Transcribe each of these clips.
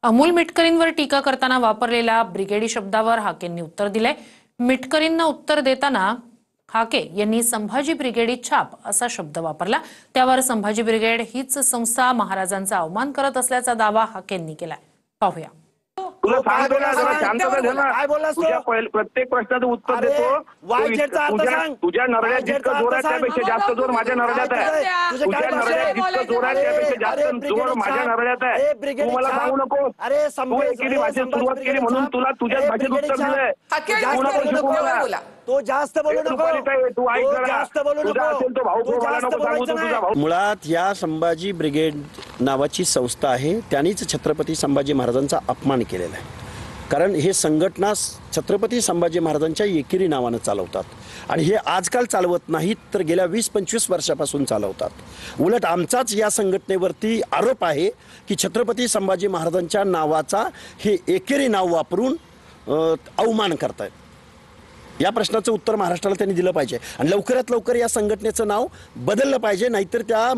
अमोल मिटकरींवर टीका करताना वापरलेल्या ब्रिगेडी शब्दावर हाकेंनी उत्तर दिले। मिटकरींना उत्तर देताना हाके यांनी संभाजी ब्रिगेडी छाप असा शब्द वापरला। त्यावर संभाजी ब्रिगेड हीच संस्था महाराजांचा अवमान करत असल्याचा दावा हाकेंनी केलाय। पाहूया। तुला सांगतो ना जरा शांतता घे ना। तुझ्या प्रत्येक प्रश्नाचं उत्तर देतो। तुझ्या नरड्यात जितकं जोर आहे त्यापेक्षा जास्त जोर माझ्या नरड्यात आहे। तुझ्या नरड्यात जितकं जोर आहे त्यापेक्षा जास्त जोर माझ्या नरड्यात आहे। तू मला सांगू नको। तू एकेरी भाषेत सुरुवात केली म्हणून तुला तुझ्याच भाषेत उत्तर दिलंय। तू नको शिकू मला। तो जास्त बोलू नको। तू ऐक जरा। तुझा असेल तो भाऊ मला नको सांगू तुझा भाऊ। मुळात या संभाजी ब्रिगेड नावाची संस्था आहे, त्यांनीच छत्रपती संभाजी महाराजांचा अपमान केलेला आहे। कारण हे संघटना छत्रपती संभाजी महाराजांच्या एकेरी नावाने चालवतात आणि हे आजकाल चालवत नाहीत, तर गेल्या 20-25 वर्षापासून चालवतात। उलट आमचाच या संघटनेवरती आरोप आहे की छत्रपती संभाजी महाराजांच्या नावाचा हे एकेरी नाव वापरून अवमान करतायत। या प्रश्नाचं उत्तर महाराष्ट्राला त्यांनी दिलं पाहिजे आणि लवकरात लवकर या संघटनेचं नाव बदललं पाहिजे, नाहीतर त्या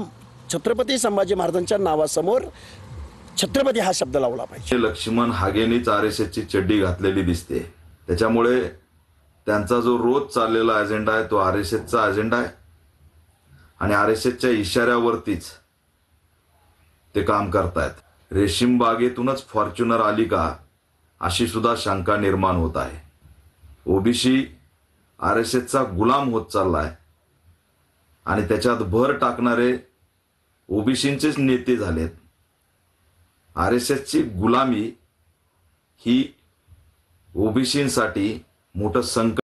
छत्रपती संभाजी महाराजांच्या नावासमोर छत्रपती हा शब्द लावला पाहिजे। लक्ष्मण हागेनीच आरएसएसची चड्डी घातलेली दिसते, त्याच्यामुळे त्यांचा जो रोज चाललेला अजेंडा आहे तो आरएसएसचा अजेंडा आहे आणि आरएसएसच्या इशाऱ्यावरतीच ते काम करतायत। रेशीम बागेतूनच फॉर्च्युनर आली का अशी सुद्धा शंका निर्माण होत आहे। ओबीसी आरएसएसचा गुलाम होत चाललाय आणि त्याच्यात भर टाकणारे ओबीसींचेच नेते झालेत। आरएसएसची गुलामी ही ओबीसींसाठी मोठं संकट